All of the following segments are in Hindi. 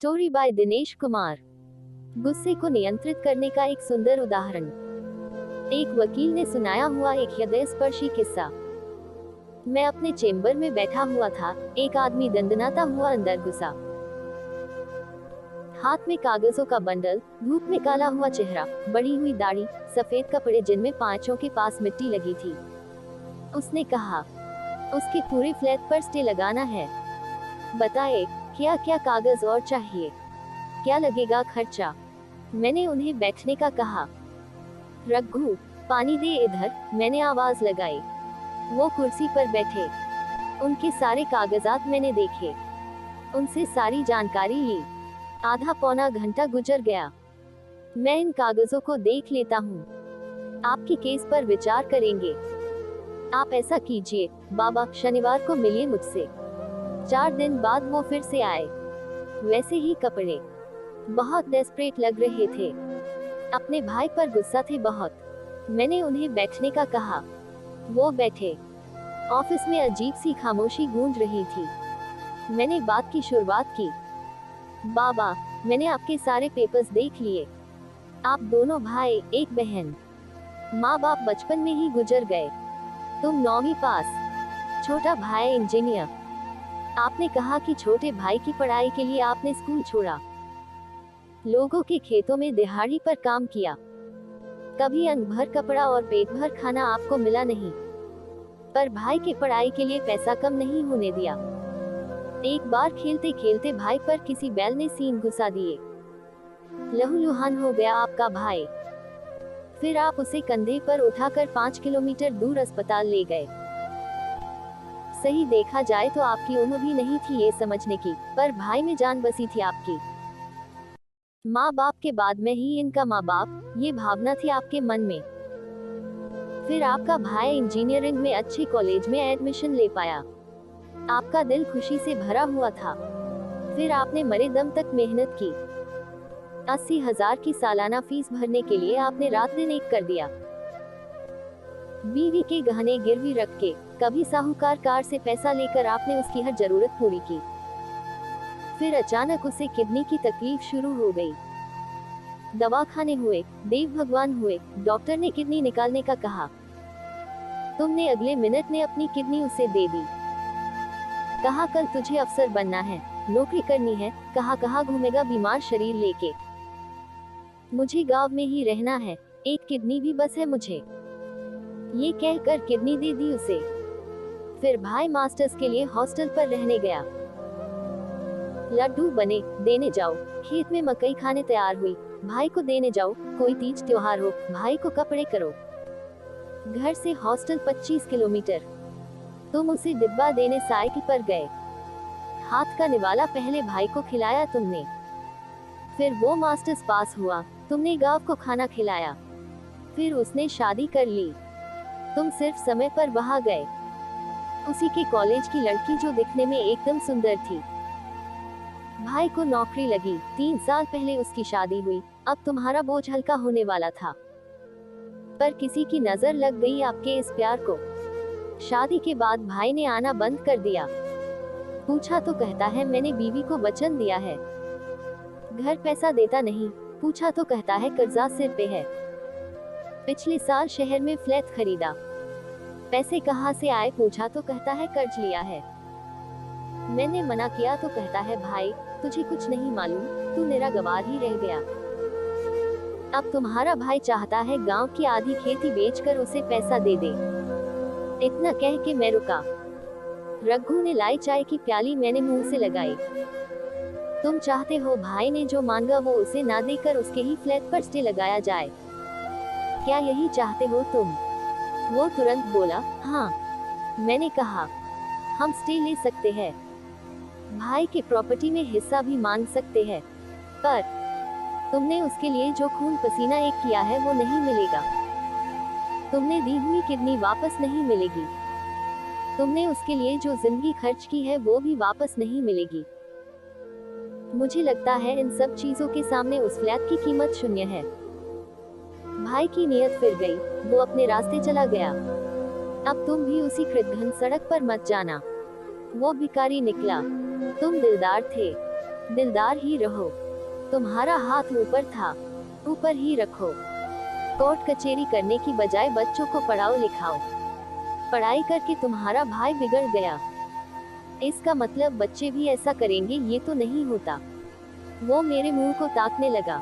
Story by Dinesh Kumar. गुस्से को नियंत्रित करने का एक सुंदर उदाहरण। एक वकील ने सुनाया हुआ एक हृदयस्पर्शी किस्सा। मैं अपने चेम्बर में बैठा हुआ था, एक आदमी दंदनाता हुआ अंदर घुसा। हाथ में कागजों का बंडल, धूप में काला हुआ चेहरा, बढ़ी हुई दाढ़ी, सफेद कपड़े जिनमें पांचों के पास मिट्टी लगी थी। उसने कहा, उसके पूरे फ्लैट पर स्टे लगाना है। बताए, क्या क्या कागज और चाहिए, क्या लगेगा खर्चा। मैंने उन्हें बैठने का कहा। रघु, पानी दे इधर, मैंने आवाज लगाई। वो कुर्सी पर बैठे। उनके सारे कागजात मैंने देखे, उनसे सारी जानकारी ली। आधा पौना घंटा गुजर गया। मैं इन कागजों को देख लेता हूँ, आपके केस पर विचार करेंगे। आप ऐसा कीजिए बाबा, शनिवार को मिलिए मुझसे। 4 दिन बाद वो फिर से आए, वैसे ही कपड़े, बहुत डेस्परेट लग रहे थे, अपने भाई पर गुस्सा थे बहुत। मैंने उन्हें बैठने का कहा। वो बैठे। ऑफिस में अजीब सी खामोशी गूंज रही थी। मैंने बात की शुरुआत की। बाबा, मैंने आपके सारे पेपर्स देख लिए। आप दोनों भाई, एक बहन। माँ बाप बचपन में ही गुजर गए। तुम 9वीं पास, छोटा भाई इंजीनियर। आपने कहा कि छोटे भाई की पढ़ाई के लिए आपने स्कूल छोड़ा, लोगों के खेतों में दिहाड़ी पर काम किया। कभी अन्न भर कपड़ा और पेट भर खाना आपको मिला नहीं, पर भाई के पढ़ाई के लिए पैसा कम नहीं होने दिया। एक बार खेलते खेलते भाई पर किसी बैल ने सींग घुसा दिए। लहूलुहान हो गया आपका भाई। फिर आप उसे कंधे पर उठाकर 5 किलोमीटर दूर अस्पताल ले गए। सही देखा जाए तो आपकी उम्र भी नहीं थी ये समझने की, पर भाई में जान बसी थी आपकी। माँ बाप के बाद में ही इनका माँ बाप, ये भावना थी आपके मन में। फिर आपका भाई इंजीनियरिंग में अच्छे कॉलेज में एडमिशन ले पाया। आपका दिल खुशी से भरा हुआ था। फिर आपने मरे दम तक मेहनत की। 80,000 की सालाना फीस भरने के लिए आपने रात दिन एक कर दिया। बीवी के गहने गिरवी रख के, कभी साहूकार कार से पैसा लेकर आपने उसकी हर जरूरत पूरी की। फिर अचानक उसे किडनी की तकलीफ शुरू हो गई। दवाखाने हुए, देव भगवान हुए, डॉक्टर ने किडनी निकालने का कहा। तुमने अगले मिनट ने अपनी किडनी उसे दे दी। कहा कल तुझे अफसर बनना है, नौकरी करनी है, कहाँ घूमेगा बीमार शरीर लेके। मुझे गांव में ही रहना है, एक किडनी भी बस है मुझे। ये कहकर किडनी दे दी उसे। फिर भाई मास्टर्स के लिए हॉस्टल पर रहने गया। लड्डू बने, देने जाओ। खेत में मकई खाने तैयार हुई, भाई को देने जाओ। कोई तीज त्योहार हो, भाई को कपड़े करो। घर से हॉस्टल 25 किलोमीटर। तुम उसे डिब्बा देने साइकिल पर गए। हाथ का निवाला पहले भाई को खिलाया तुमने। फिर वो मास्टर्स पास हुआ, तुमने गांव को खाना खिलाया। फिर उसने शादी कर ली, तुम सिर्फ समय पर वहां गए। उसी के कॉलेज की लड़की जो दिखने में एकदम सुंदर थी। भाई को नौकरी लगी, 3 साल पहले उसकी शादी हुई। अब तुम्हारा बोझ हल्का होने वाला था, पर किसी की नजर लग गई आपके इस प्यार को। शादी के बाद भाई ने आना बंद कर दिया। पूछा तो कहता है मैंने बीवी को वचन दिया है। घर पैसा देता नहीं, पूछा तो कहता है कर्जा सिर पे है। पिछले साल शहर में फ्लैट खरीदा, पैसे कहाँ से आए पूछा तो कहता है कर्ज लिया है। मैंने मना किया तो कहता है भाई, तुझे कुछ नहीं मालूम, तू मेरा गवार ही रह गया। अब तुम्हारा भाई चाहता है गांव की आधी खेती बेचकर उसे पैसा दे दे। इतना कह के मैं रुका। रघु ने लाई चाय की प्याली मैंने मुंह से लगाई। तुम चाहते हो भाई ने जो मांगा वो उसे ना देकर उसके ही फ्लैट पर स्टे लगाया जाए, क्या यही चाहते हो तुम? वो तुरंत बोला, हाँ। मैंने कहा, हम स्टे ले सकते हैं, भाई के प्रॉपर्टी में हिस्सा भी मांग सकते हैं, पर तुमने उसके लिए जो खून पसीना एक किया है वो नहीं मिलेगा। तुमने दी हुई किडनी वापस नहीं मिलेगी। तुमने उसके लिए जो जिंदगी खर्च की है वो भी वापस नहीं मिलेगी। मुझे लगता है इन सब चीजों के सामने उस फ्लैट की कीमत शून्य है। भाई की नीयत फिर गई, वो अपने रास्ते चला गया। अब तुम भी उसी कृतघ्न सड़क पर मत जाना। वो भिखारी निकला, तुम दिलदार थे। दिलदार ही रहो। तुम्हारा हाथ ऊपर था, ऊपर ही रखो। कोर्ट कचेरी करने की बजाय बच्चों को पढ़ाओ लिखाओ। पढ़ाई करके तुम्हारा भाई बिगड़ गया, इसका मतलब बच्चे भी ऐसा करेंगे ये तो नहीं होता। वो मेरे मुंह को ताकने लगा,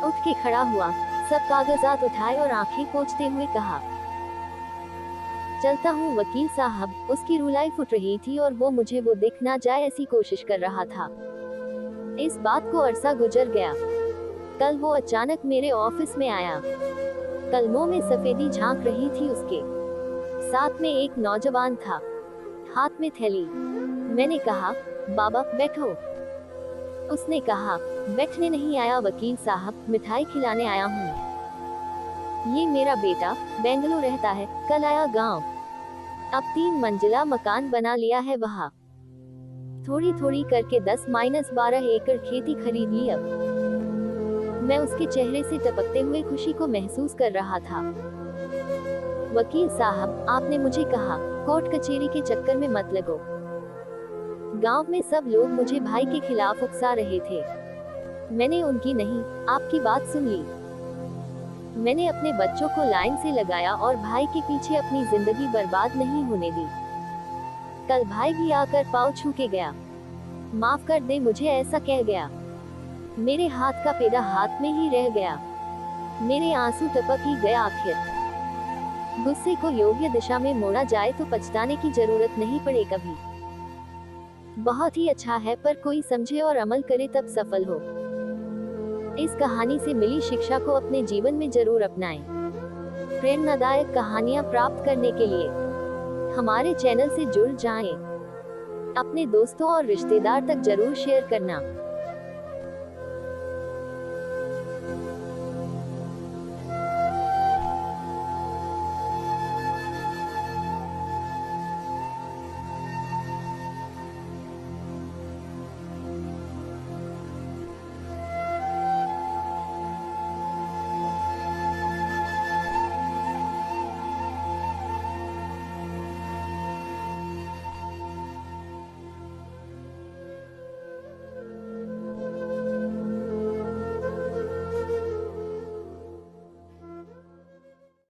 उठ के खड़ा हुआ, सब कागजात उठाए और आंखें पोंछते हुए कहा, चलता हूँ वकील साहब। उसकी रुलाई फुट रही थी और वो मुझे वो दिख ना जाए ऐसी कोशिश कर रहा था। इस बात को अरसा गुजर गया। कल वो अचानक मेरे ऑफिस में आया। कलमों में सफेदी झांक रही थी उसके। साथ में एक नौजवान था, हाथ में थैली। मैंने कहा, बाबा बैठो। उसने कहा, बैठने नहीं आया वकील साहब, मिठाई खिलाने आया हूँ। ये मेरा बेटा बेंगलुरु रहता है, कल आया गांव। अब 3 मंजिला मकान बना लिया है वहाँ। थोड़ी थोड़ी करके 10-12 एकड़ खेती खरीद ली अब। मैं उसके चेहरे से टपकते हुए खुशी को महसूस कर रहा था। वकील साहब, आपने मुझे कहा, कोर्ट कचेरी के चक्कर में मत लगो। गांव में सब लोग मुझे भाई के खिलाफ उकसा रहे थे। मैंने उनकी नहीं, आपकी बात सुन ली। मैंने अपने बच्चों को लाइन से लगाया और भाई के पीछे अपनी जिंदगी बर्बाद नहीं होने दी। कल भाई भी आकर पाँव छू के गया, माफ कर दे मुझे ऐसा कह गया। मेरे हाथ का पेड़ा हाथ में ही रह गया, मेरे आंसू टपक ही गए आखिर। गुस्से को योग्य दिशा में मोड़ा जाए तो पछताने की जरूरत नहीं पड़े कभी। बहुत ही अच्छा है, पर कोई समझे और अमल करे तब सफल हो। इस कहानी से मिली शिक्षा को अपने जीवन में जरूर अपनाएं। प्रेरणादायक कहानियां प्राप्त करने के लिए हमारे चैनल से जुड़ जाएं। अपने दोस्तों और रिश्तेदार तक जरूर शेयर करना।